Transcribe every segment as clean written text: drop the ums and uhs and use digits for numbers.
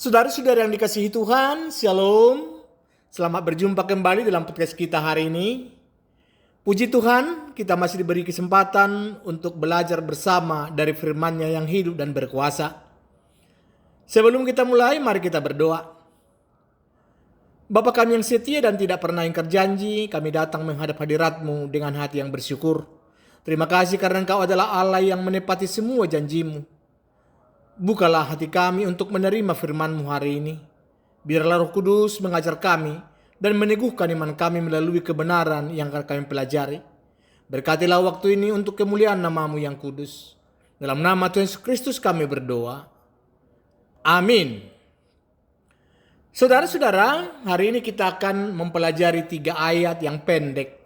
Saudara-saudara yang dikasihi Tuhan, Shalom. Selamat berjumpa kembali dalam podcast kita hari ini. Puji Tuhan, kita masih diberi kesempatan untuk belajar bersama dari firman-Nya yang hidup dan berkuasa. Sebelum kita mulai, mari kita berdoa. Bapa kami yang setia dan tidak pernah ingkar janji, kami datang menghadap hadirat-Mu dengan hati yang bersyukur. Terima kasih karena Engkau adalah Allah yang menepati semua janji-Mu. Bukalah hati kami untuk menerima firman-Mu hari ini. Biarlah Roh Kudus mengajar kami dan meneguhkan iman kami melalui kebenaran yang akan kami pelajari. Berkatilah waktu ini untuk kemuliaan nama-Mu yang kudus. Dalam nama Tuhan Yesus Kristus kami berdoa. Amin. Saudara-saudara, hari ini kita akan mempelajari 3 ayat yang pendek,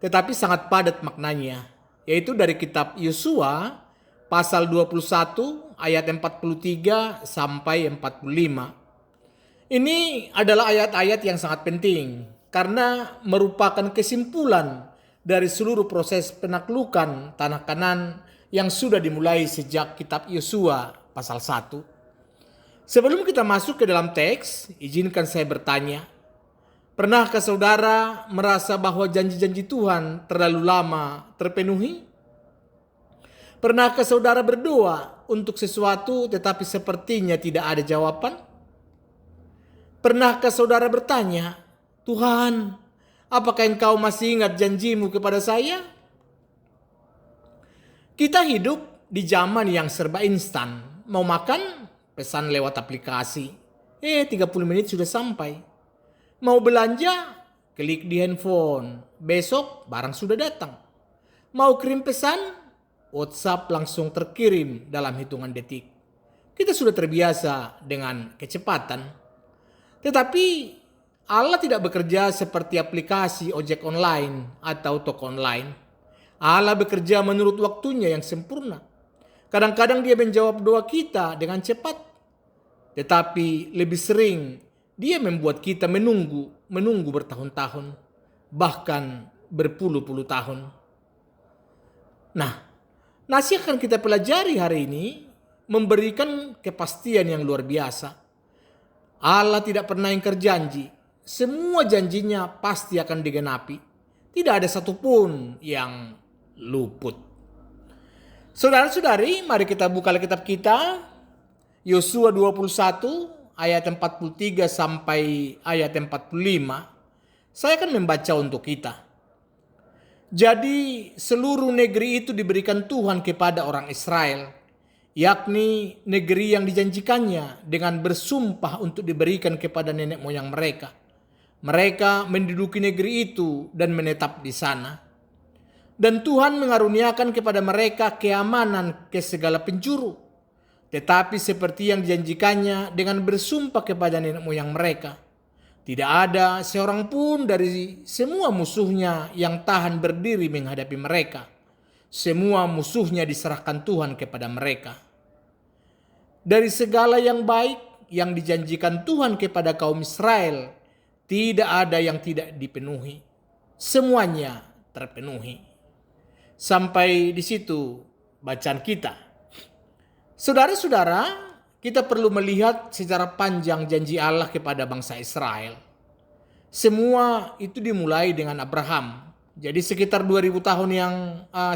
tetapi sangat padat maknanya, yaitu dari kitab Yosua pasal 21 ayat 43 sampai 45. Ini adalah ayat-ayat yang sangat penting karena merupakan kesimpulan dari seluruh proses penaklukan tanah Kanaan yang sudah dimulai sejak kitab Yosua pasal 1. Sebelum kita masuk ke dalam teks, izinkan saya bertanya, pernahkah saudara merasa bahwa janji-janji Tuhan terlalu lama terpenuhi? Pernahkah saudara berdoa untuk sesuatu tetapi sepertinya tidak ada jawaban? Pernahkah saudara bertanya, Tuhan, apakah Engkau masih ingat janji-Mu kepada saya? Kita hidup di zaman yang serba instan. Mau makan, pesan lewat aplikasi. 30 menit sudah sampai. Mau belanja, klik di handphone. Besok barang sudah datang. Mau kirim pesan, WhatsApp langsung terkirim dalam hitungan detik. Kita sudah terbiasa dengan kecepatan. Tetapi Allah tidak bekerja seperti aplikasi ojek online atau toko online. Allah bekerja menurut waktunya yang sempurna. Kadang-kadang Dia menjawab doa kita dengan cepat. Tetapi lebih sering Dia membuat kita menunggu bertahun-tahun, bahkan berpuluh-puluh tahun. Nasihat yang kita pelajari hari ini memberikan kepastian yang luar biasa. Allah tidak pernah ingkar janji. Semua janjinya pasti akan digenapi. Tidak ada satupun yang luput. Saudara-saudari, mari kita buka Alkitab kita. Yosua 21 ayat 43 sampai ayat 45. Saya akan membaca untuk kita. Jadi seluruh negeri itu diberikan Tuhan kepada orang Israel, yakni negeri yang dijanjikannya dengan bersumpah untuk diberikan kepada nenek moyang mereka. Mereka menduduki negeri itu dan menetap di sana. Dan Tuhan mengaruniakan kepada mereka keamanan ke segala penjuru. Tetapi seperti yang dijanjikannya dengan bersumpah kepada nenek moyang mereka, tidak ada seorang pun dari semua musuhnya yang tahan berdiri menghadapi mereka. Semua musuhnya diserahkan Tuhan kepada mereka. Dari segala yang baik yang dijanjikan Tuhan kepada kaum Israel, tidak ada yang tidak dipenuhi. Semuanya terpenuhi. Sampai di situ bacaan kita. Saudara-saudara, kita perlu melihat secara panjang janji Allah kepada bangsa Israel. Semua itu dimulai dengan Abraham. Jadi sekitar 2000 tahun yang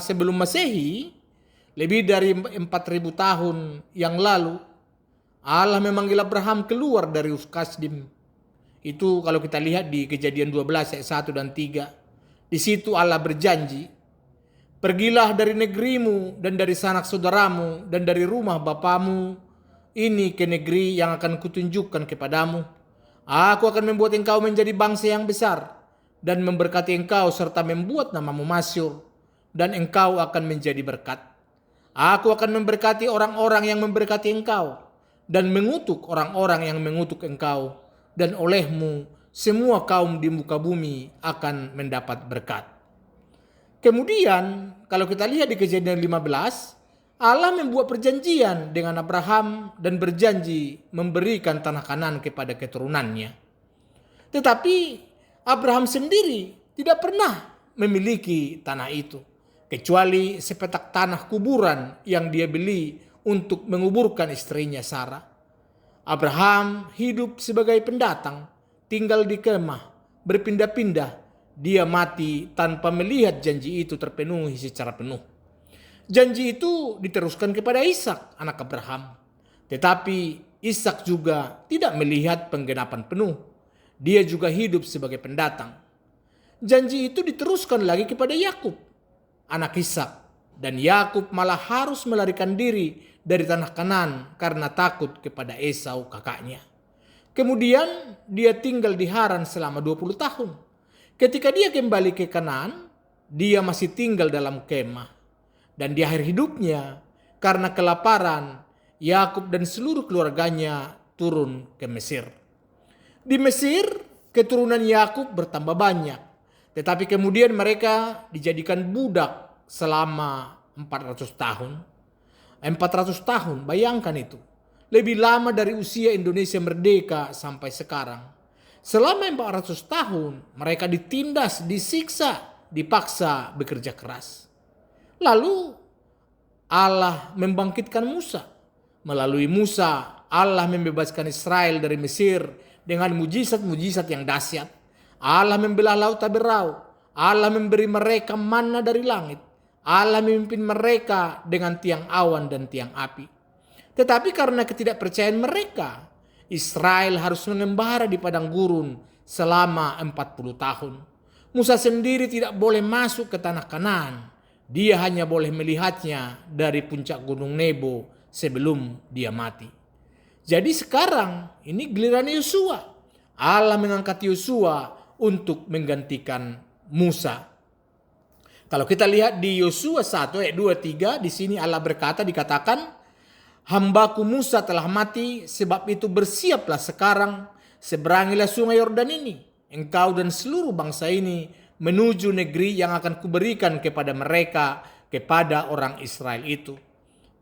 sebelum Masehi, lebih dari 4000 tahun yang lalu, Allah memanggil Abraham keluar dari Ur Kasdim. Itu kalau kita lihat di Kejadian 12 ayat 1 dan 3. Di situ Allah berjanji, pergilah dari negerimu dan dari sanak saudaramu dan dari rumah bapamu ini ke negeri yang akan kutunjukkan kepadamu. Aku akan membuat engkau menjadi bangsa yang besar dan memberkati engkau serta membuat namamu masyhur dan engkau akan menjadi berkat. Aku akan memberkati orang-orang yang memberkati engkau dan mengutuk orang-orang yang mengutuk engkau, dan olehmu semua kaum di muka bumi akan mendapat berkat. Kemudian kalau kita lihat di Kejadian 15, Allah membuat perjanjian dengan Abraham dan berjanji memberikan tanah Kanaan kepada keturunannya. Tetapi Abraham sendiri tidak pernah memiliki tanah itu, kecuali sepetak tanah kuburan yang dia beli untuk menguburkan istrinya Sarah. Abraham hidup sebagai pendatang, tinggal di kemah, berpindah-pindah. Dia mati tanpa melihat janji itu terpenuhi secara penuh. Janji itu diteruskan kepada Ishak, anak Abraham. Tetapi Ishak juga tidak melihat penggenapan penuh. Dia juga hidup sebagai pendatang. Janji itu diteruskan lagi kepada Yakub, anak Ishak. Dan Yakub malah harus melarikan diri dari tanah Kanaan karena takut kepada Esau kakaknya. Kemudian dia tinggal di Haran selama 20 tahun. Ketika dia kembali ke Kanaan, dia masih tinggal dalam kemah. Dan di akhir hidupnya, karena kelaparan, Yakub dan seluruh keluarganya turun ke Mesir. Di Mesir, keturunan Yakub bertambah banyak. Tetapi kemudian mereka dijadikan budak selama 400 tahun. 400 tahun, bayangkan itu. Lebih lama dari usia Indonesia merdeka sampai sekarang. Selama 400 tahun, mereka ditindas, disiksa, dipaksa bekerja keras. Lalu Allah membangkitkan Musa. Melalui Musa, Allah membebaskan Israel dari Mesir dengan mujizat-mujizat yang dahsyat. Allah membelah laut Taberau. Allah memberi mereka manna dari langit. Allah memimpin mereka dengan tiang awan dan tiang api. Tetapi karena ketidakpercayaan mereka, Israel harus mengembara di padang gurun selama 40 tahun. Musa sendiri tidak boleh masuk ke tanah Kanaan. Dia hanya boleh melihatnya dari puncak gunung Nebo sebelum dia mati. Jadi sekarang ini giliran Yosua. Allah mengangkat Yosua untuk menggantikan Musa. Kalau kita lihat di Yosua 1 ayat 2-3, di sini Allah berkata, dikatakan, hambaku Musa telah mati, sebab itu bersiaplah sekarang, seberangilah sungai Yordan ini, engkau dan seluruh bangsa ini menuju negeri yang akan kuberikan kepada mereka, kepada orang Israel itu.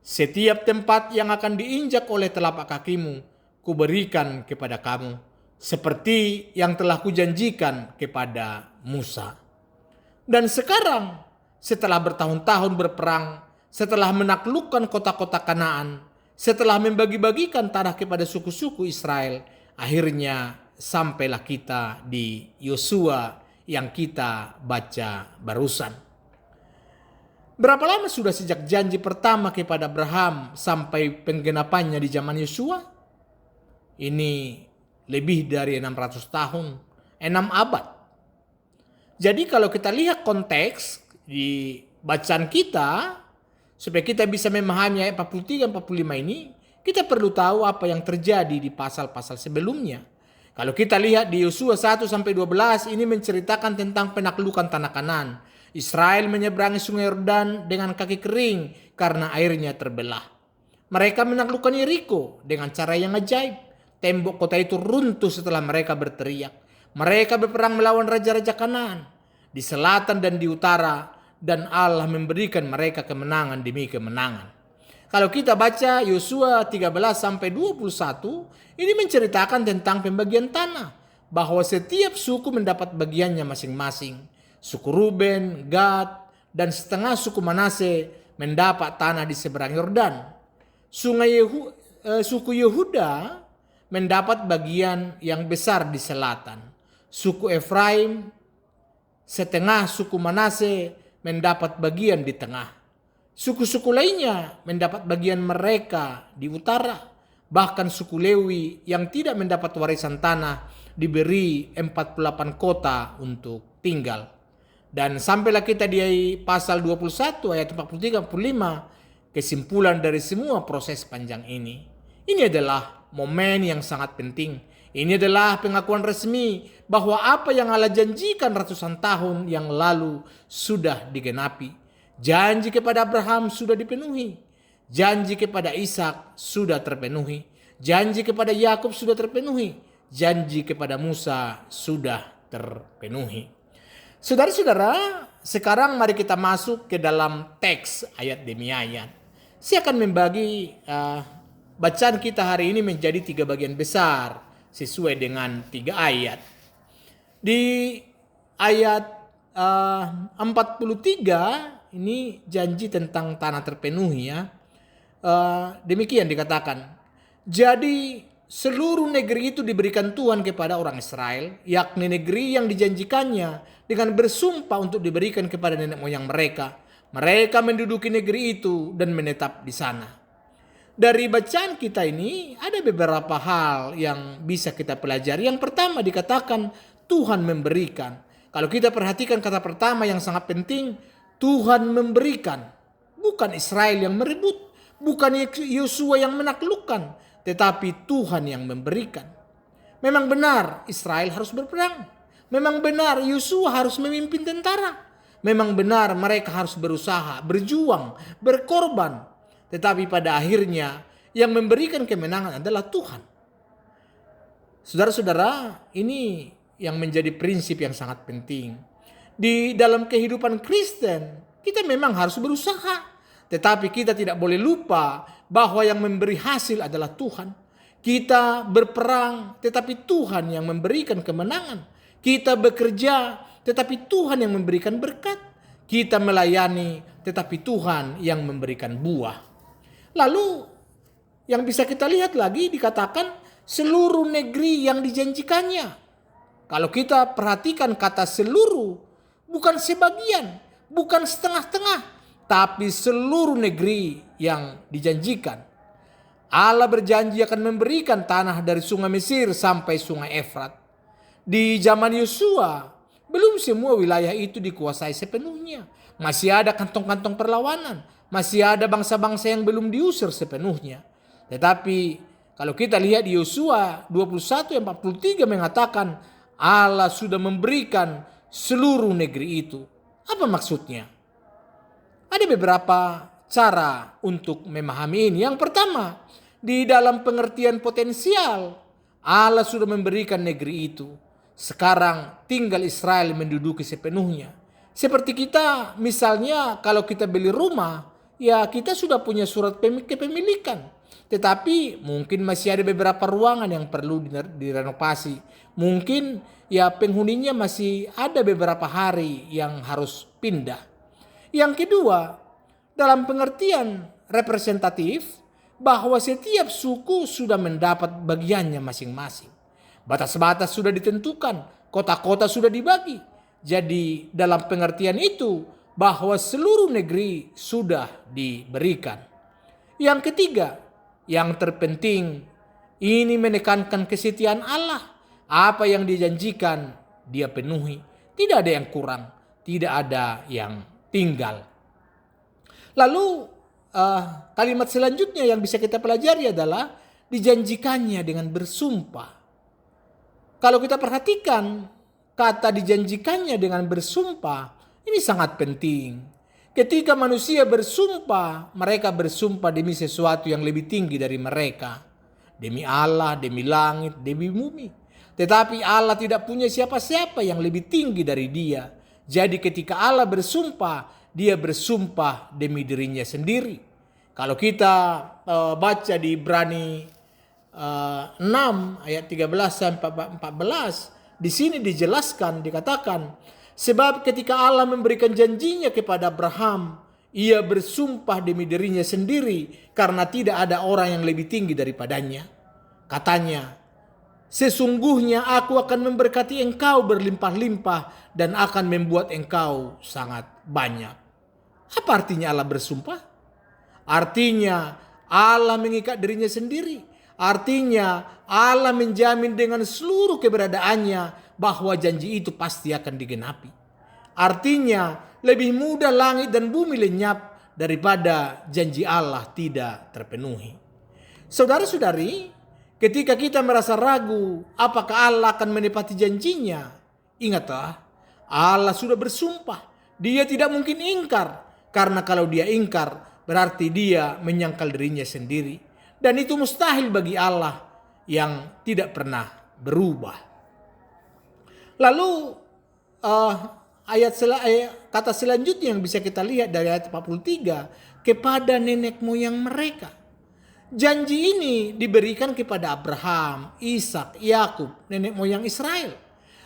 Setiap tempat yang akan diinjak oleh telapak kakimu, kuberikan kepada kamu, seperti yang telah kujanjikan kepada Musa. Dan sekarang, setelah bertahun-tahun berperang, setelah menaklukkan kota-kota Kanaan, setelah membagi-bagikan tanah kepada suku-suku Israel, akhirnya sampailah kita di Yosua yang kita baca barusan. Berapa lama sudah sejak janji pertama kepada Abraham sampai penggenapannya di zaman Yosua? Ini lebih dari 600 tahun, 6 abad. Jadi kalau kita lihat konteks di bacaan kita, supaya kita bisa memahami ayat 43-45 ini, kita perlu tahu apa yang terjadi di pasal-pasal sebelumnya. Kalau kita lihat di Yosua 1-12 ini menceritakan tentang penaklukan tanah Kanaan. Israel menyeberangi sungai Yordan dengan kaki kering karena airnya terbelah. Mereka menaklukkan Yeriko dengan cara yang ajaib. Tembok kota itu runtuh setelah mereka berteriak. Mereka berperang melawan raja-raja Kanaan di selatan dan di utara, dan Allah memberikan mereka kemenangan demi kemenangan. Kalau kita baca Yosua 13-21, ini menceritakan tentang pembagian tanah, bahwa setiap suku mendapat bagiannya masing-masing. Suku Ruben, Gad, dan setengah suku Manase mendapat tanah di seberang Yordan. Suku Yehuda mendapat bagian yang besar di selatan. Suku Efraim, setengah suku Manase mendapat bagian di tengah. Suku-suku lainnya mendapat bagian mereka di utara. Bahkan suku Lewi yang tidak mendapat warisan tanah diberi 48 kota untuk tinggal. Dan sampailah kita di pasal 21 ayat 43-45, kesimpulan dari semua proses panjang ini. Ini adalah momen yang sangat penting. Ini adalah pengakuan resmi bahwa apa yang Allah janjikan ratusan tahun yang lalu sudah digenapi. Janji kepada Abraham sudah dipenuhi. Janji kepada Ishak sudah terpenuhi. Janji kepada Yakub sudah terpenuhi. Janji kepada Musa sudah terpenuhi. Saudara-saudara, sekarang mari kita masuk ke dalam teks ayat demi ayat. Saya akan membagi bacaan kita hari ini menjadi 3 bagian besar sesuai dengan 3 ayat. Di ayat 43 ini janji tentang tanah terpenuhi ya. Demikian dikatakan. Jadi seluruh negeri itu diberikan Tuhan kepada orang Israel, yakni negeri yang dijanjikannya dengan bersumpah untuk diberikan kepada nenek moyang mereka. Mereka menduduki negeri itu dan menetap di sana. Dari bacaan kita ini ada beberapa hal yang bisa kita pelajari. Yang pertama dikatakan Tuhan memberikan. Kalau kita perhatikan kata pertama yang sangat penting, Tuhan memberikan. Bukan Israel yang merebut, bukan Yosua yang menaklukkan, tetapi Tuhan yang memberikan. Memang benar Israel harus berperang. Memang benar Yosua harus memimpin tentara. Memang benar mereka harus berusaha, berjuang, berkorban. Tetapi pada akhirnya yang memberikan kemenangan adalah Tuhan. Saudara-saudara, ini yang menjadi prinsip yang sangat penting. Di dalam kehidupan Kristen, kita memang harus berusaha. Tetapi kita tidak boleh lupa bahwa yang memberi hasil adalah Tuhan. Kita berperang, tetapi Tuhan yang memberikan kemenangan. Kita bekerja, tetapi Tuhan yang memberikan berkat. Kita melayani, tetapi Tuhan yang memberikan buah. Lalu yang bisa kita lihat lagi dikatakan seluruh negeri yang dijanjikannya. Kalau kita perhatikan kata seluruh, bukan sebagian, bukan setengah-tengah, tapi seluruh negeri yang dijanjikan. Allah berjanji akan memberikan tanah dari sungai Mesir sampai sungai Efrat. Di zaman Yosua, belum semua wilayah itu dikuasai sepenuhnya. Masih ada kantong-kantong perlawanan. Masih ada bangsa-bangsa yang belum diusir sepenuhnya. Tetapi kalau kita lihat di Yosua 21 ayat 43 mengatakan Allah sudah memberikan seluruh negeri itu. Apa maksudnya? Ada beberapa cara untuk memahami ini. Yang pertama, di dalam pengertian potensial, Allah sudah memberikan negeri itu. Sekarang tinggal Israel menduduki sepenuhnya. Seperti kita, misalnya kalau kita beli rumah, ya kita sudah punya surat kepemilikan. Tetapi mungkin masih ada beberapa ruangan yang perlu direnovasi. Mungkin ya penghuninya masih ada beberapa hari yang harus pindah. Yang kedua, dalam pengertian representatif, bahwa setiap suku sudah mendapat bagiannya masing-masing. Batas-batas sudah ditentukan, kota-kota sudah dibagi. Jadi dalam pengertian itu, bahwa seluruh negeri sudah diberikan. Yang ketiga, yang terpenting, ini menekankan kesetiaan Allah. Apa yang dijanjikan, dia penuhi. Tidak ada yang kurang, tidak ada yang tinggal. Lalu kalimat selanjutnya yang bisa kita pelajari adalah dijanjikannya dengan bersumpah. Kalau kita perhatikan kata dijanjikannya dengan bersumpah, ini sangat penting. Ketika manusia bersumpah, mereka bersumpah demi sesuatu yang lebih tinggi dari mereka. Demi Allah, demi langit, demi bumi. Tetapi Allah tidak punya siapa-siapa yang lebih tinggi dari Dia. Jadi ketika Allah bersumpah, dia bersumpah demi dirinya sendiri. Kalau kita baca di Ibrani 6 ayat 13 sampai 14, di sini dijelaskan, dikatakan, sebab ketika Allah memberikan janjinya kepada Abraham, ia bersumpah demi dirinya sendiri karena tidak ada orang yang lebih tinggi daripadanya. Katanya, sesungguhnya aku akan memberkati engkau berlimpah-limpah dan akan membuat engkau sangat banyak. Apa artinya Allah bersumpah? Artinya Allah mengikat dirinya sendiri. Artinya Allah menjamin dengan seluruh keberadaannya bahwa janji itu pasti akan digenapi. Artinya lebih mudah langit dan bumi lenyap daripada janji Allah tidak terpenuhi. Saudara-saudari, ketika kita merasa ragu apakah Allah akan menepati janjinya, ingatlah Allah sudah bersumpah. Dia tidak mungkin ingkar, karena kalau dia ingkar berarti dia menyangkal dirinya sendiri. Dan itu mustahil bagi Allah yang tidak pernah berubah. Lalu kata selanjutnya yang bisa kita lihat dari ayat 43, kepada nenek moyang mereka. Janji ini diberikan kepada Abraham, Ishak, Yakub, nenek moyang Israel.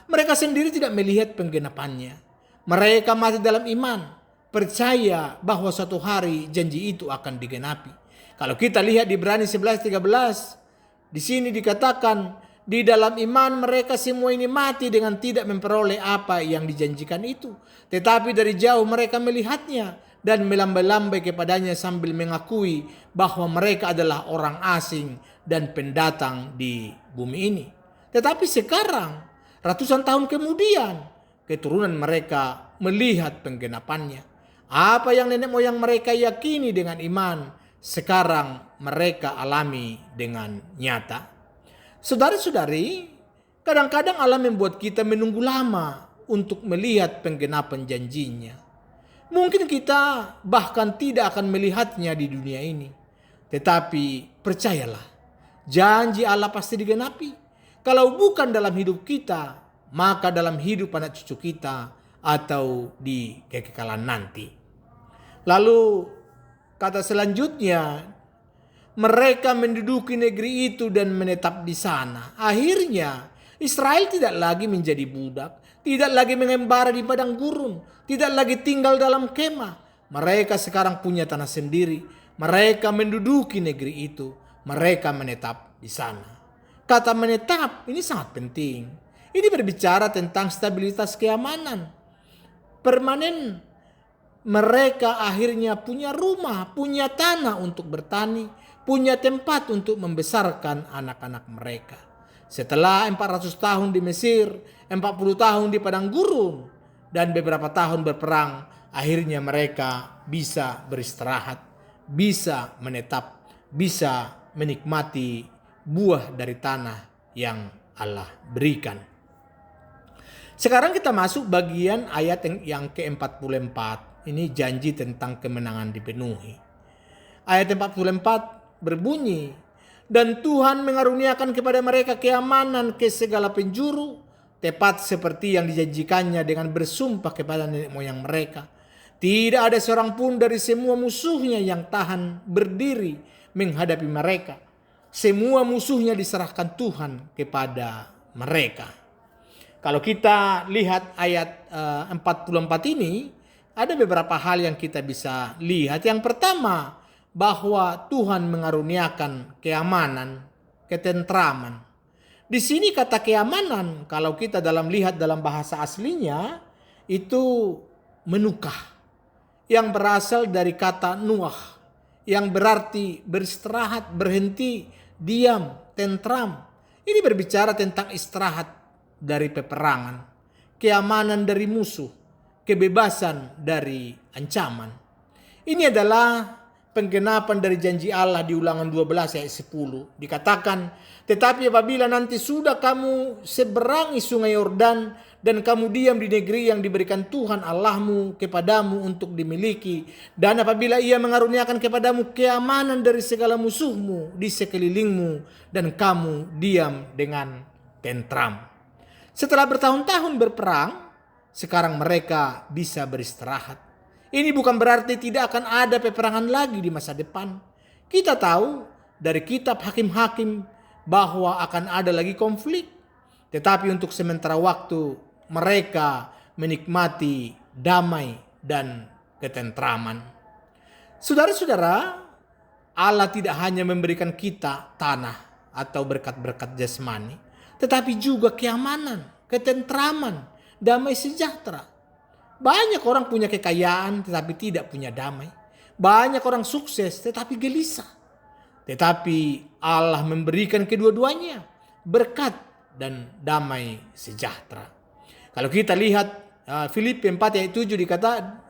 Mereka sendiri tidak melihat penggenapannya. Mereka masih dalam iman, percaya bahwa suatu hari janji itu akan digenapi. Kalau kita lihat di Ibrani 11:13, Di sini dikatakan, di dalam iman mereka semua ini mati dengan tidak memperoleh apa yang dijanjikan itu. Tetapi dari jauh mereka melihatnya dan melambai-lambai kepadanya sambil mengakui bahwa mereka adalah orang asing dan pendatang di bumi ini. Tetapi sekarang, ratusan tahun kemudian, keturunan mereka melihat penggenapannya. Apa yang nenek moyang mereka yakini dengan iman, sekarang mereka alami dengan nyata. Saudara-saudari, kadang-kadang Allah membuat kita menunggu lama untuk melihat penggenapan janjinya. Mungkin kita bahkan tidak akan melihatnya di dunia ini. Tetapi percayalah, janji Allah pasti digenapi. Kalau bukan dalam hidup kita, maka dalam hidup anak cucu kita atau di kekekalan nanti. Lalu kata selanjutnya, mereka menduduki negeri itu dan menetap di sana. Akhirnya Israel tidak lagi menjadi budak, tidak lagi mengembara di padang gurun, tidak lagi tinggal dalam kemah. Mereka sekarang punya tanah sendiri. Mereka menduduki negeri itu. Mereka menetap di sana. Kata menetap ini sangat penting. Ini berbicara tentang stabilitas keamanan permanen. Mereka akhirnya punya rumah, punya tanah untuk bertani, punya tempat untuk membesarkan anak-anak mereka. Setelah 400 tahun di Mesir, 40 tahun di padang gurun, dan beberapa tahun berperang, akhirnya mereka bisa beristirahat, bisa menetap, bisa menikmati buah dari tanah yang Allah berikan. Sekarang kita masuk bagian ayat yang ke-44. Ini janji tentang kemenangan dipenuhi. Ayat 44 berbunyi, dan Tuhan mengaruniakan kepada mereka keamanan ke segala penjuru, tepat seperti yang dijanjikannya dengan bersumpah kepada nenek moyang mereka. Tidak ada seorang pun dari semua musuhnya yang tahan berdiri menghadapi mereka. Semua musuhnya diserahkan Tuhan kepada mereka. Kalau kita lihat ayat 44 ini, ada beberapa hal yang kita bisa lihat. Yang pertama, bahwa Tuhan mengaruniakan keamanan, ketentraman. Di sini kata keamanan, kalau kita lihat dalam bahasa aslinya, itu menukah. Yang berasal dari kata nuah, yang berarti beristirahat, berhenti, diam, tentram. Ini berbicara tentang istirahat dari peperangan, keamanan dari musuh, kebebasan dari ancaman. Ini adalah penggenapan dari janji Allah di Ulangan 12 ayat 10. Dikatakan, tetapi apabila nanti sudah kamu seberangi sungai Yordan dan kamu diam di negeri yang diberikan Tuhan Allahmu kepadamu untuk dimiliki, dan apabila ia mengaruniakan kepadamu keamanan dari segala musuhmu di sekelilingmu, dan kamu diam dengan tentram. Setelah bertahun-tahun berperang, sekarang mereka bisa beristirahat. Ini bukan berarti tidak akan ada peperangan lagi di masa depan. Kita tahu dari kitab Hakim-Hakim bahwa akan ada lagi konflik. Tetapi untuk sementara waktu mereka menikmati damai dan ketentraman. Saudara-saudara, Allah tidak hanya memberikan kita tanah atau berkat-berkat jasmani, tetapi juga keamanan, ketentraman, damai sejahtera. Banyak orang punya kekayaan tetapi tidak punya damai. Banyak orang sukses tetapi gelisah. Tetapi Allah memberikan kedua-duanya, berkat dan damai sejahtera. Kalau kita lihat Filipi 4 ayat 7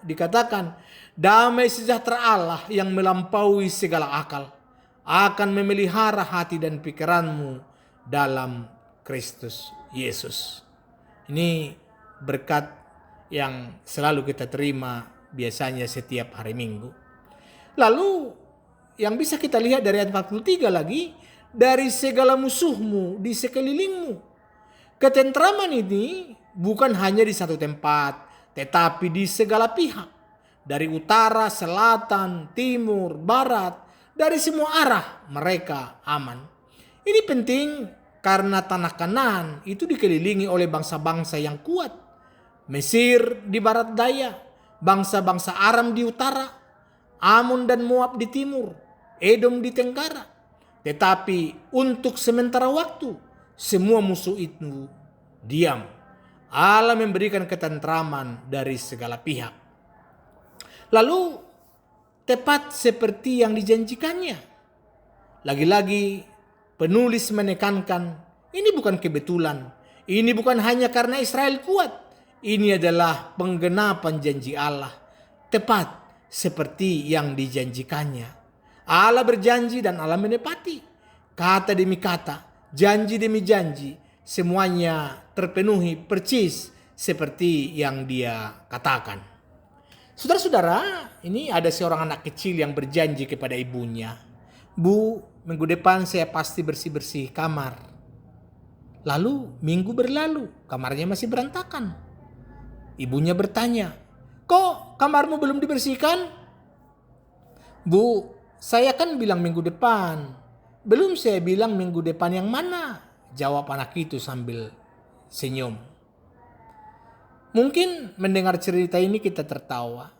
dikatakan, damai sejahtera Allah yang melampaui segala akal akan memelihara hati dan pikiranmu dalam Kristus Yesus. Ini berkat yang selalu kita terima biasanya setiap hari Minggu. Lalu yang bisa kita lihat dari ayat 43 lagi, dari segala musuhmu di sekelilingmu. Ketentraman ini bukan hanya di satu tempat, tetapi di segala pihak. Dari utara, selatan, timur, barat, dari semua arah mereka aman. Ini penting karena tanah Kanaan itu dikelilingi oleh bangsa-bangsa yang kuat. Mesir di barat daya, bangsa-bangsa Aram di utara, Ammon dan Moab di timur, Edom di tenggara. Tetapi untuk sementara waktu, semua musuh itu diam. Allah memberikan ketentraman dari segala pihak. Lalu tepat seperti yang dijanjikannya. Lagi-lagi penulis menekankan, ini bukan kebetulan. Ini bukan hanya karena Israel kuat. Ini adalah penggenapan janji Allah. Tepat seperti yang dijanjikannya. Allah berjanji dan Allah menepati. Kata demi kata, janji demi janji, semuanya terpenuhi persis seperti yang dia katakan. Saudara-saudara, ini ada seorang anak kecil yang berjanji kepada ibunya, "Bu, minggu depan saya pasti bersih-bersih kamar." Lalu minggu berlalu, kamarnya masih berantakan. Ibunya bertanya, "Kok kamarmu belum dibersihkan?" "Bu, saya kan bilang minggu depan." "Belum saya bilang minggu depan yang mana?" jawab anak itu sambil senyum. Mungkin mendengar cerita ini kita tertawa.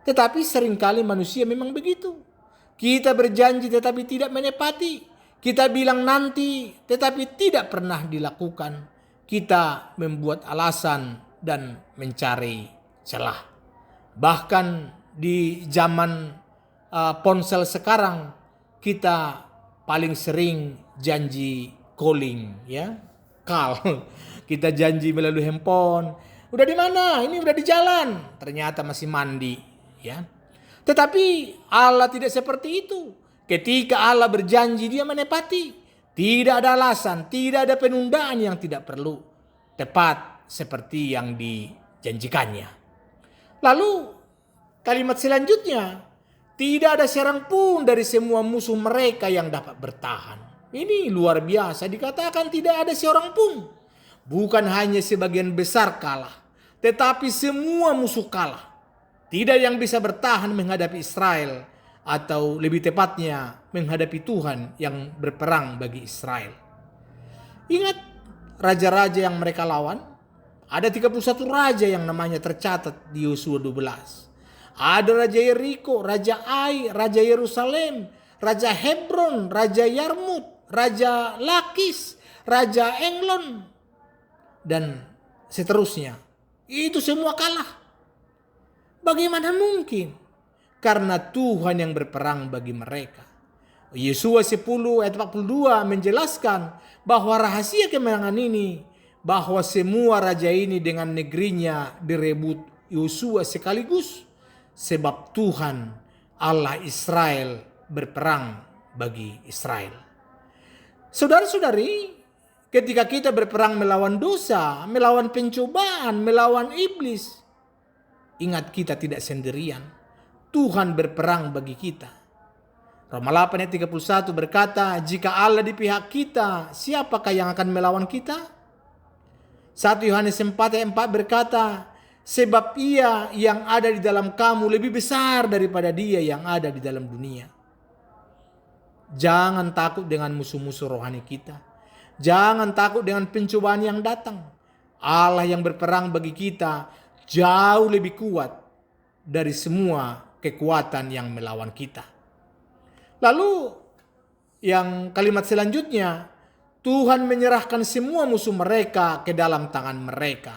Tetapi seringkali manusia memang begitu. Kita berjanji tetapi tidak menepati. Kita bilang nanti tetapi tidak pernah dilakukan. Kita membuat alasan dan mencari celah. Bahkan di zaman ponsel sekarang, kita paling sering janji calling, ya, call. Kita janji melalui handphone. "Udah di mana? Ini udah di jalan." Ternyata masih mandi, ya. Tetapi Allah tidak seperti itu. Ketika Allah berjanji, dia menepati. Tidak ada alasan, tidak ada penundaan yang tidak perlu. Tepat seperti yang dijanjikannya. Lalu kalimat selanjutnya, tidak ada seorang pun dari semua musuh mereka yang dapat bertahan. Ini luar biasa, dikatakan tidak ada seorang pun. Bukan hanya sebagian besar kalah, tetapi semua musuh kalah. Tidak yang bisa bertahan menghadapi Israel, atau lebih tepatnya menghadapi Tuhan yang berperang bagi Israel. Ingat raja-raja yang mereka lawan? Ada 31 raja yang namanya tercatat di Yosua 12. Ada Raja Yeriko, Raja Ai, Raja Yerusalem, Raja Hebron, Raja Yarmut, Raja Lakis, Raja Englon, dan seterusnya. Itu semua kalah. Bagaimana mungkin? Karena Tuhan yang berperang bagi mereka. Yosua 10 ayat 42 menjelaskan bahwa rahasia kemenangan ini, bahwa semua raja ini dengan negerinya direbut Yosua sekaligus. Sebab Tuhan Allah Israel berperang bagi Israel. Saudara-saudari, ketika kita berperang melawan dosa, melawan pencobaan, melawan iblis, ingat kita tidak sendirian. Tuhan berperang bagi kita. Roma 8 ayat 31 berkata, "Jika Allah di pihak kita, siapakah yang akan melawan kita?" 1 Yohanes 4 ayat 4 berkata, "Sebab Ia yang ada di dalam kamu lebih besar daripada dia yang ada di dalam dunia." Jangan takut dengan musuh-musuh rohani kita. Jangan takut dengan pencobaan yang datang. Allah yang berperang bagi kita jauh lebih kuat dari semua kekuatan yang melawan kita. Lalu yang kalimat selanjutnya, Tuhan menyerahkan semua musuh mereka ke dalam tangan mereka.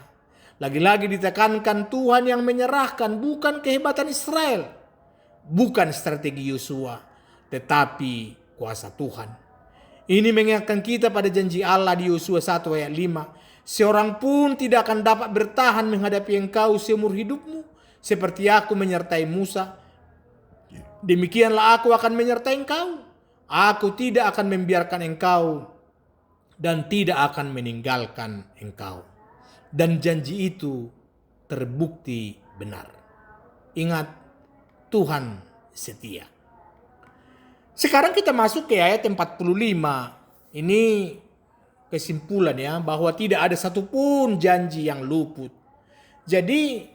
Lagi-lagi ditekankan Tuhan yang menyerahkan, bukan kehebatan Israel, bukan strategi Yosua, tetapi kuasa Tuhan. Ini mengingatkan kita pada janji Allah di Yosua 1 ayat 5. "Seorang pun tidak akan dapat bertahan menghadapi engkau seumur hidupmu, seperti aku menyertai Musa. Demikianlah aku akan menyertai engkau. Aku tidak akan membiarkan engkau dan tidak akan meninggalkan engkau." Dan janji itu terbukti benar. Ingat, Tuhan setia. Sekarang kita masuk ke ayat 45. Ini kesimpulan ya, bahwa tidak ada satupun janji yang luput. Jadi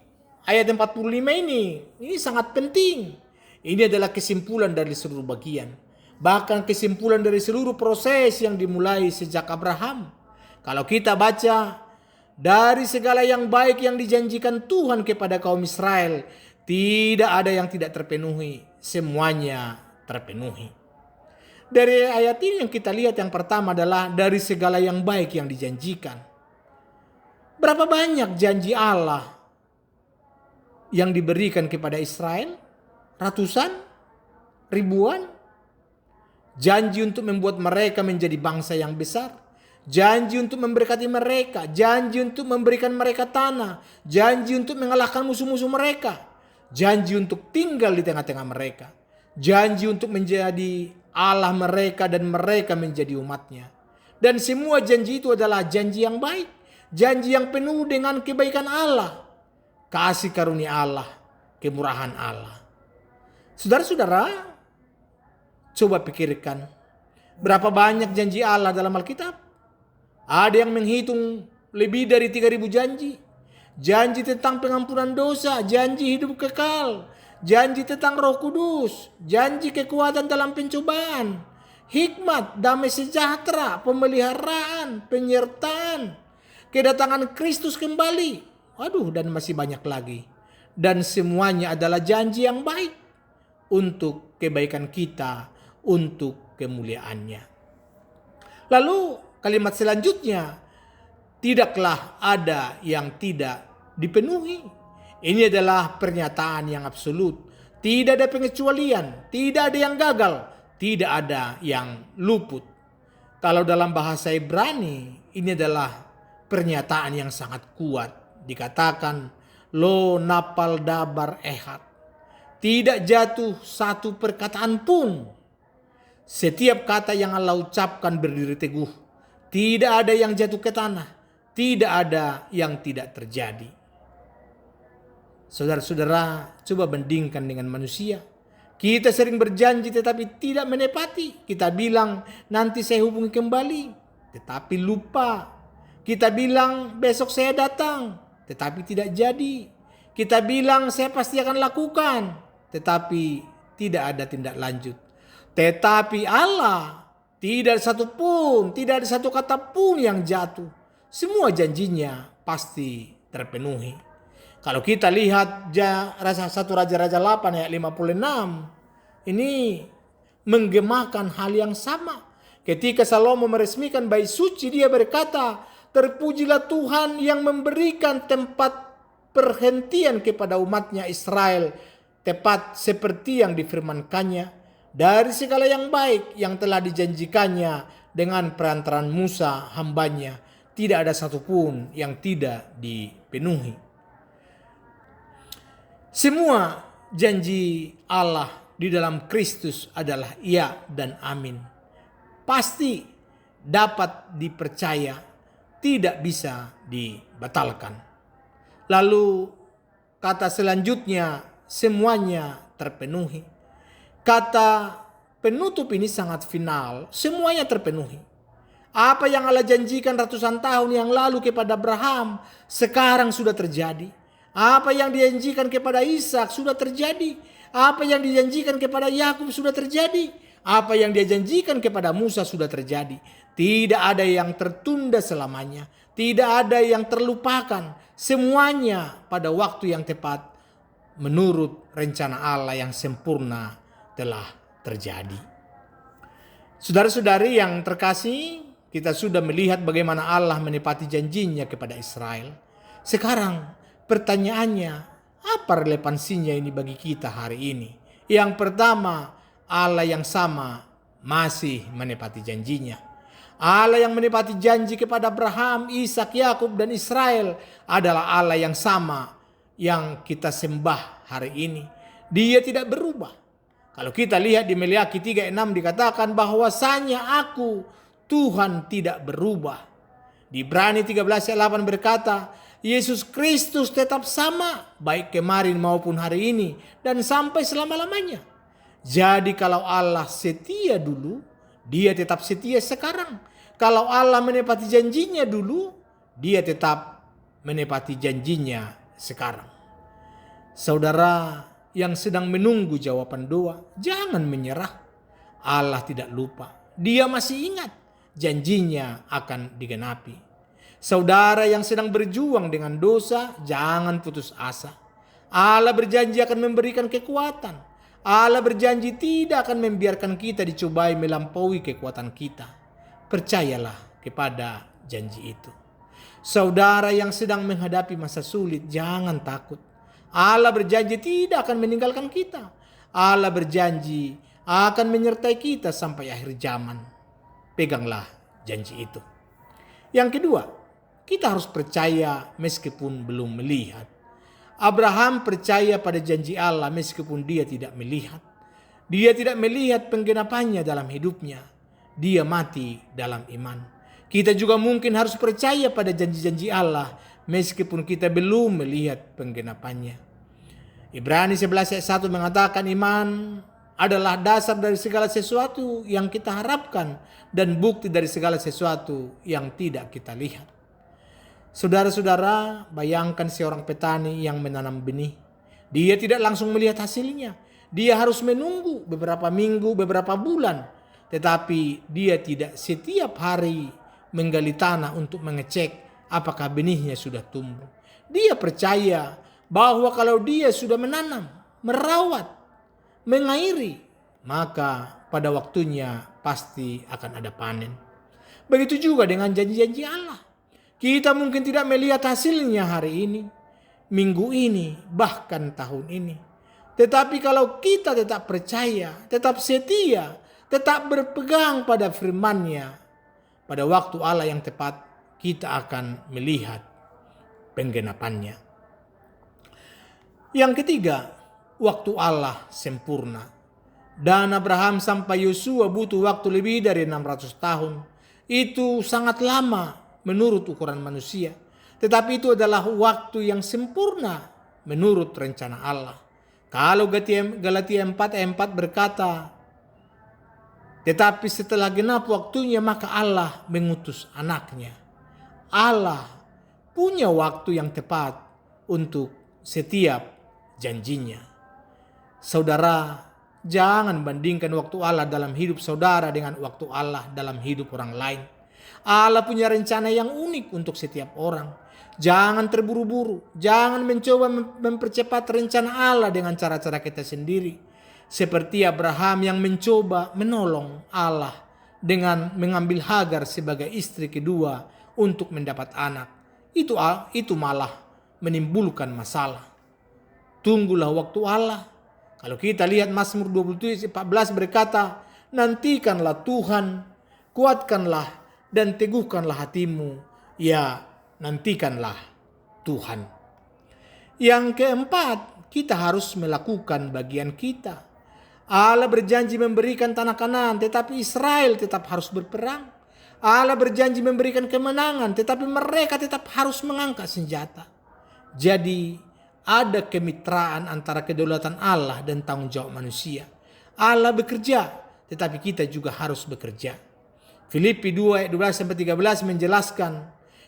ayat 45 ini sangat penting. Ini adalah kesimpulan dari seluruh bagian. Bahkan kesimpulan dari seluruh proses yang dimulai sejak Abraham. Kalau kita baca, dari segala yang baik yang dijanjikan Tuhan kepada kaum Israel, tidak ada yang tidak terpenuhi. Semuanya terpenuhi. Dari ayat ini yang kita lihat yang pertama adalah dari segala yang baik yang dijanjikan. Berapa banyak janji Allah yang diberikan kepada Israel? Ratusan? Ribuan? Janji untuk membuat mereka menjadi bangsa yang besar. Janji untuk memberkati mereka. Janji untuk memberikan mereka tanah. Janji untuk mengalahkan musuh-musuh mereka. Janji untuk tinggal di tengah-tengah mereka. Janji untuk menjadi Allah mereka dan mereka menjadi umatnya. Dan semua janji itu adalah janji yang baik. Janji yang penuh dengan kebaikan Allah. Kasih karunia Allah. Kemurahan Allah. Saudara-saudara, coba pikirkan. Berapa banyak janji Allah dalam Alkitab? Ada yang menghitung lebih dari 3.000 janji. Janji tentang pengampunan dosa, janji hidup kekal, janji tentang Roh Kudus, janji kekuatan dalam pencobaan, hikmat, damai sejahtera, pemeliharaan, penyertaan, kedatangan Kristus kembali. Waduh, dan masih banyak lagi. Dan semuanya adalah janji yang baik untuk kebaikan kita, untuk kemuliaannya. Lalu kalimat selanjutnya, tidaklah ada yang tidak dipenuhi. Ini adalah pernyataan yang absolut. Tidak ada pengecualian, tidak ada yang gagal, tidak ada yang luput. Kalau dalam bahasa Ibrani, ini adalah pernyataan yang sangat kuat. Dikatakan, lo napal dabar ehad. Tidak jatuh satu perkataan pun. Setiap kata yang Allah ucapkan berdiri teguh. Tidak ada yang jatuh ke tanah. Tidak ada yang tidak terjadi. Saudara-saudara, coba bandingkan dengan manusia. Kita sering berjanji tetapi tidak menepati. Kita bilang nanti saya hubungi kembali, tetapi lupa. Kita bilang besok saya datang, tetapi tidak jadi. Kita bilang saya pasti akan lakukan, tetapi tidak ada tindak lanjut. Tetapi Allah tidak ada satu kata pun yang jatuh. Semua janjinya pasti terpenuhi. Kalau kita lihat satu Raja-Raja 8 ayat 56, ini menggemakan hal yang sama. Ketika Salomo meresmikan bait suci, dia berkata, terpujilah Tuhan yang memberikan tempat perhentian kepada umatnya Israel, tepat seperti yang difirmankannya, dari segala yang baik yang telah dijanjikannya dengan perantaraan Musa hambanya, tidak ada satupun yang tidak dipenuhi. Semua janji Allah di dalam Kristus adalah iya dan amin. Pasti dapat dipercaya, tidak bisa dibatalkan. Lalu kata selanjutnya, semuanya terpenuhi. Kata penutup ini sangat final, semuanya terpenuhi. Apa yang Allah janjikan ratusan tahun yang lalu kepada Abraham, sekarang sudah terjadi. Apa yang dijanjikan kepada Ishak sudah terjadi. Apa yang dijanjikan kepada Yakub sudah terjadi. Apa yang dia janjikan kepada Musa sudah terjadi. Tidak ada yang tertunda selamanya. Tidak ada yang terlupakan. Semuanya pada waktu yang tepat menurut rencana Allah yang sempurna telah terjadi. Saudara-saudari yang terkasih, kita sudah melihat bagaimana Allah menepati janjinya kepada Israel. Sekarang pertanyaannya, apa relevansinya ini bagi kita hari ini? Yang pertama, Allah yang sama masih menepati janjinya. Allah yang menepati janji kepada Abraham, Ishak, Yakub, dan Israel adalah Allah yang sama yang kita sembah hari ini. Dia tidak berubah. Kalau kita lihat di Meleakhi 3:6 dikatakan bahwasanya aku, Tuhan, tidak berubah. Di Ibrani 13:8 berkata, Yesus Kristus tetap sama, baik kemarin maupun hari ini, dan sampai selama-lamanya. Jadi kalau Allah setia dulu, dia tetap setia sekarang. Kalau Allah menepati janjinya dulu, dia tetap menepati janjinya sekarang. Saudara yang sedang menunggu jawaban doa, jangan menyerah. Allah tidak lupa, dia masih ingat janjinya akan digenapi. Saudara yang sedang berjuang dengan dosa, jangan putus asa. Allah berjanji akan memberikan kekuatan. Allah berjanji tidak akan membiarkan kita dicobai melampaui kekuatan kita. Percayalah kepada janji itu. Saudara yang sedang menghadapi masa sulit, jangan takut. Allah berjanji tidak akan meninggalkan kita. Allah berjanji akan menyertai kita sampai akhir zaman. Peganglah janji itu. Yang kedua, kita harus percaya meskipun belum melihat. Abraham percaya pada janji Allah meskipun dia tidak melihat. Dia tidak melihat penggenapannya dalam hidupnya. Dia mati dalam iman. Kita juga mungkin harus percaya pada janji-janji Allah meskipun kita belum melihat penggenapannya. Ibrani 11 ayat 1 mengatakan iman adalah dasar dari segala sesuatu yang kita harapkan dan bukti dari segala sesuatu yang tidak kita lihat. Saudara-saudara, bayangkan seorang petani yang menanam benih. Dia tidak langsung melihat hasilnya. Dia harus menunggu beberapa minggu, beberapa bulan. Tetapi dia tidak setiap hari menggali tanah untuk mengecek apakah benihnya sudah tumbuh. Dia percaya bahwa kalau dia sudah menanam, merawat, mengairi, maka pada waktunya pasti akan ada panen. Begitu juga dengan janji-janji Allah. Kita mungkin tidak melihat hasilnya hari ini, minggu ini, bahkan tahun ini. Tetapi kalau kita tetap percaya, tetap setia, tetap berpegang pada firman-Nya, pada waktu Allah yang tepat kita akan melihat penggenapannya. Yang ketiga, waktu Allah sempurna. Dan Abraham sampai Yosua butuh waktu lebih dari 600 tahun. Itu sangat lama menurut ukuran manusia. Tetapi itu adalah waktu yang sempurna menurut rencana Allah. Kalau Galatia 4:4 berkata, tetapi setelah genap waktunya maka Allah mengutus anaknya. Allah punya waktu yang tepat untuk setiap janjinya. Saudara, jangan bandingkan waktu Allah dalam hidup saudara dengan waktu Allah dalam hidup orang lain. Allah punya rencana yang unik untuk setiap orang. Jangan terburu-buru. Jangan mencoba mempercepat rencana Allah dengan cara-cara kita sendiri. Seperti Abraham yang mencoba menolong Allah dengan mengambil Hagar sebagai istri kedua untuk mendapat anak. Itu malah menimbulkan masalah. Tunggulah waktu Allah. Kalau kita lihat Mazmur 27:14 berkata, nantikanlah Tuhan, kuatkanlah dan teguhkanlah hatimu. Ya, nantikanlah Tuhan. Yang keempat, kita harus melakukan bagian kita. Allah berjanji memberikan tanah Kanaan, tetapi Israel tetap harus berperang. Allah berjanji memberikan kemenangan, tetapi mereka tetap harus mengangkat senjata. Jadi, ada kemitraan antara kedaulatan Allah dan tanggung jawab manusia. Allah bekerja, tetapi kita juga harus bekerja. Filipi 2 ayat 12-13 menjelaskan,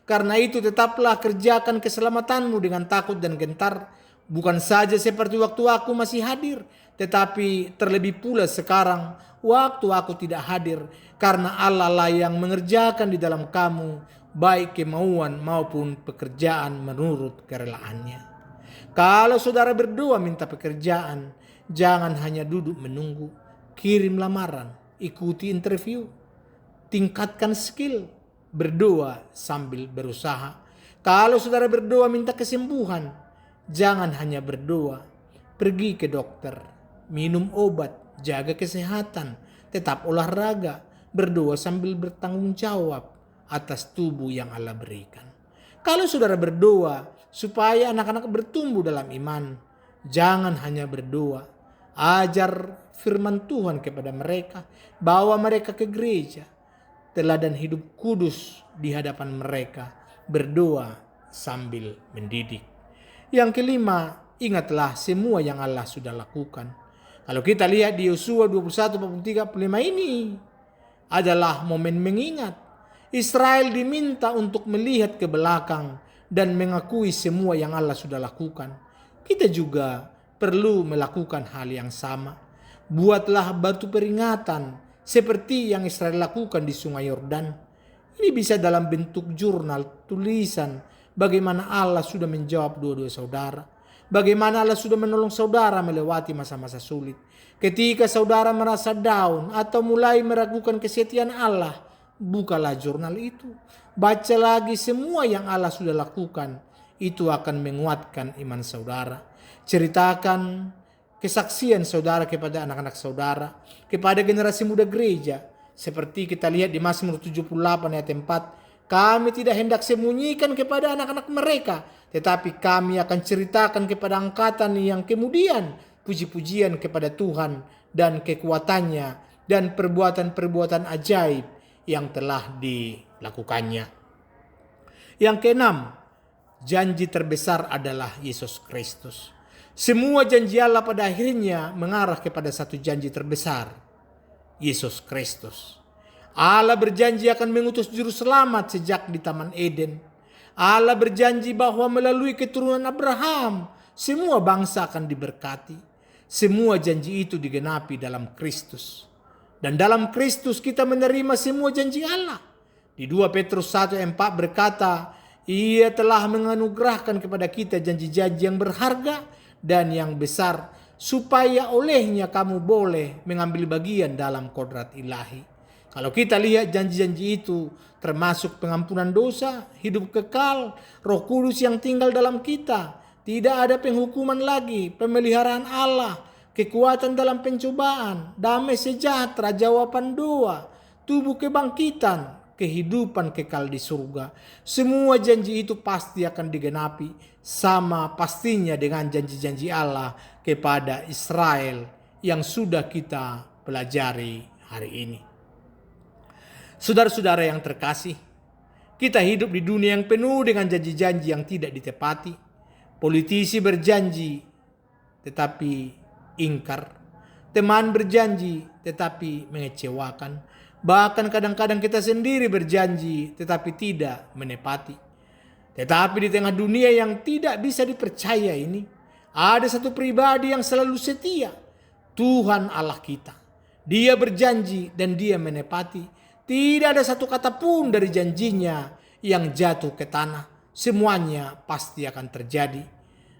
karena itu tetaplah kerjakan keselamatanmu dengan takut dan gentar, bukan saja seperti waktu aku masih hadir, tetapi terlebih pula sekarang waktu aku tidak hadir, karena Allah lah yang mengerjakan di dalam kamu baik kemauan maupun pekerjaan menurut kerelaannya. Kalau saudara berdoa minta pekerjaan, jangan hanya duduk menunggu. Kirim lamaran, ikuti interview, tingkatkan skill, berdoa sambil berusaha. Kalau saudara berdoa minta kesembuhan, jangan hanya berdoa. Pergi ke dokter, minum obat, jaga kesehatan, tetap olahraga, berdoa sambil bertanggung jawab atas tubuh yang Allah berikan. Kalau saudara berdoa supaya anak-anak bertumbuh dalam iman, jangan hanya berdoa. Ajar firman Tuhan kepada mereka, bawa mereka ke gereja. Teladan hidup kudus di hadapan mereka, berdoa sambil mendidik. Yang kelima, ingatlah semua yang Allah sudah lakukan. Kalau kita lihat di Yosua 21:43-45 ini adalah momen mengingat. Israel diminta untuk melihat ke belakang dan mengakui semua yang Allah sudah lakukan. Kita juga perlu melakukan hal yang sama. Buatlah batu peringatan seperti yang Israel lakukan di Sungai Yordan. Ini bisa dalam bentuk jurnal, tulisan bagaimana Allah sudah menjawab dua-dua saudara. bagaimana Allah sudah menolong saudara melewati masa-masa sulit. Ketika saudara merasa down atau mulai meragukan kesetiaan Allah, bukalah jurnal itu. Baca lagi semua yang Allah sudah lakukan. Itu akan menguatkan iman saudara. Ceritakan kesaksian saudara kepada anak-anak saudara, kepada generasi muda gereja. Seperti kita lihat di Mazmur 78 ayat 4, kami tidak hendak sembunyikan kepada anak-anak mereka, tetapi kami akan ceritakan kepada angkatan yang kemudian puji-pujian kepada Tuhan dan kekuatannya dan perbuatan-perbuatan ajaib yang telah dilakukannya. Yang keenam, janji terbesar adalah Yesus Kristus. Semua janji Allah pada akhirnya mengarah kepada satu janji terbesar, Yesus Kristus. Allah berjanji akan mengutus juru selamat sejak di Taman Eden. Allah berjanji bahwa melalui keturunan Abraham, semua bangsa akan diberkati. Semua janji itu digenapi dalam Kristus. Dan dalam Kristus kita menerima semua janji Allah. Di 2 Petrus 1:4 berkata, Ia telah menganugerahkan kepada kita janji-janji yang berharga dan yang besar, supaya olehnya kamu boleh mengambil bagian dalam kodrat ilahi. Kalau kita lihat janji-janji itu, termasuk pengampunan dosa, hidup kekal, Roh Kudus yang tinggal dalam kita, tidak ada penghukuman lagi, pemeliharaan Allah, kekuatan dalam pencobaan, damai sejahtera, jawaban doa, tubuh kebangkitan, kehidupan kekal di surga. Semua janji itu pasti akan digenapi, sama pastinya dengan janji-janji Allah kepada Israel yang sudah kita pelajari hari ini. Saudara-saudara yang terkasih, kita hidup di dunia yang penuh dengan janji-janji yang tidak ditepati. Politisi berjanji tetapi ingkar. Teman berjanji tetapi mengecewakan. Bahkan kadang-kadang kita sendiri berjanji tetapi tidak menepati. Tetapi di tengah dunia yang tidak bisa dipercaya ini, ada satu pribadi yang selalu setia, Tuhan Allah kita. Dia berjanji dan dia menepati. Tidak ada satu kata pun dari janjinya yang jatuh ke tanah. Semuanya pasti akan terjadi.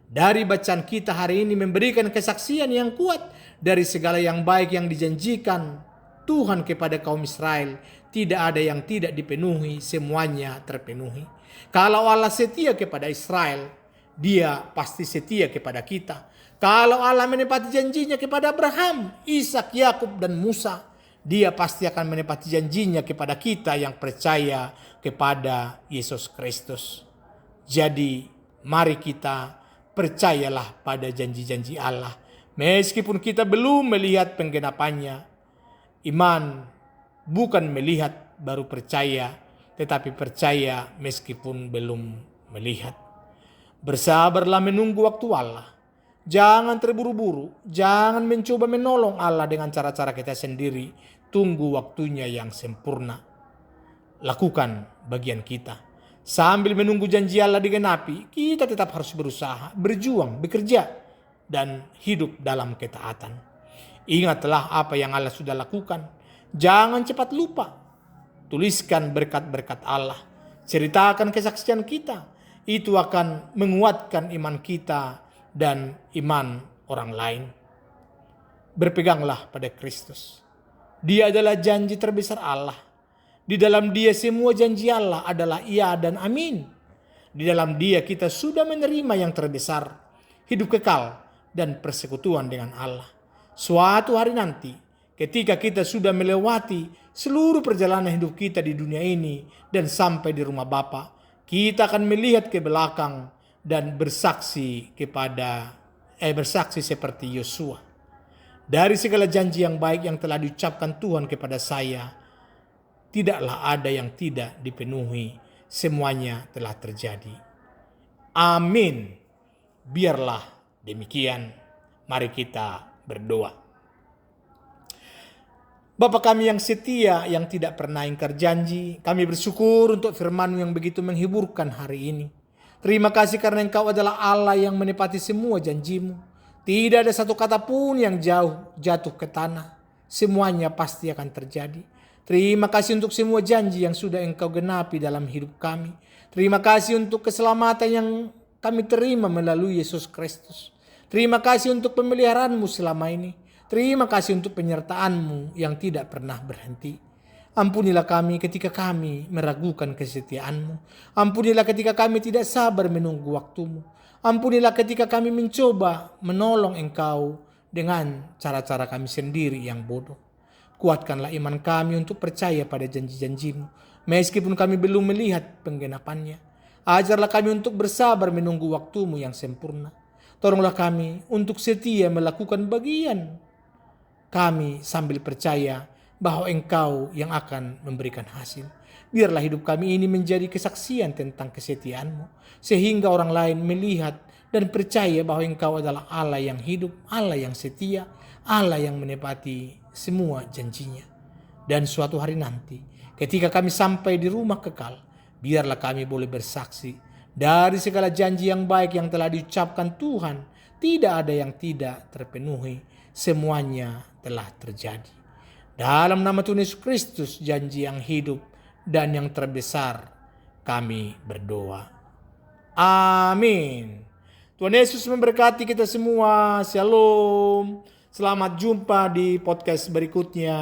Dari bacaan kita hari ini memberikan kesaksian yang kuat dari segala yang baik yang dijanjikan Tuhan kepada kaum Israel. Tidak ada yang tidak dipenuhi, semuanya terpenuhi. Kalau Allah setia kepada Israel, Dia pasti setia kepada kita. Kalau Allah menepati janjinya kepada Abraham, Ishak, Yakub dan Musa, Dia pasti akan menepati janjinya kepada kita yang percaya kepada Yesus Kristus. Jadi mari kita percayalah pada janji-janji Allah. Meskipun kita belum melihat penggenapannya. Iman bukan melihat baru percaya, tetapi percaya meskipun belum melihat. Bersabarlah menunggu waktu Allah. Jangan terburu-buru, jangan mencoba menolong Allah dengan cara-cara kita sendiri. Tunggu waktunya yang sempurna. Lakukan bagian kita. Sambil menunggu janji Allah digenapi, kita tetap harus berusaha, berjuang, bekerja, dan hidup dalam ketaatan. Ingatlah apa yang Allah sudah lakukan. Jangan cepat lupa. Tuliskan berkat-berkat Allah. Ceritakan kesaksian kita. Itu akan menguatkan iman kita dan iman orang lain. Berpeganglah pada Kristus. Dia adalah janji terbesar Allah. Di dalam Dia semua janji Allah adalah iya dan amin. Di dalam Dia kita sudah menerima yang terbesar, hidup kekal dan persekutuan dengan Allah. Suatu hari nanti, ketika kita sudah melewati seluruh perjalanan hidup kita di dunia ini dan sampai di rumah Bapa, kita akan melihat ke belakang dan bersaksi seperti Yosua. Dari segala janji yang baik yang telah diucapkan Tuhan kepada saya, tidaklah ada yang tidak dipenuhi. Semuanya telah terjadi. Amin. Biarlah demikian. Mari kita berdoa. Bapa kami yang setia, yang tidak pernah ingkar janji, kami bersyukur untuk firman-Mu yang begitu menghiburkan hari ini. Terima kasih karena Engkau adalah Allah yang menepati semua janji-Mu. Tidak ada satu kata pun yang jatuh ke tanah. Semuanya pasti akan terjadi. Terima kasih untuk semua janji yang sudah Engkau genapi dalam hidup kami. Terima kasih untuk keselamatan yang kami terima melalui Yesus Kristus. Terima kasih untuk pemeliharaan-Mu selama ini. Terima kasih untuk penyertaan-Mu yang tidak pernah berhenti. Ampunilah kami ketika kami meragukan kesetiaan-Mu. Ampunilah ketika kami tidak sabar menunggu waktu-Mu. Ampunilah ketika kami mencoba menolong Engkau dengan cara-cara kami sendiri yang bodoh. Kuatkanlah iman kami untuk percaya pada janji-janji-Mu, meskipun kami belum melihat penggenapannya. Ajarlah kami untuk bersabar menunggu waktu-Mu yang sempurna. Tolonglah kami untuk setia melakukan bagian kami sambil percaya bahwa Engkau yang akan memberikan hasil. Biarlah hidup kami ini menjadi kesaksian tentang kesetiaan-Mu, sehingga orang lain melihat dan percaya bahwa Engkau adalah Allah yang hidup, Allah yang setia, Allah yang menepati semua janjinya. Dan suatu hari nanti, ketika kami sampai di rumah kekal, biarlah kami boleh bersaksi dari segala janji yang baik yang telah diucapkan Tuhan. Tidak ada yang tidak terpenuhi, semuanya telah terjadi. Dalam nama Tuhan Yesus Kristus, janji yang hidup dan yang terbesar, kami berdoa. Amin. Tuhan Yesus memberkati kita semua. Shalom. Selamat jumpa di podcast berikutnya.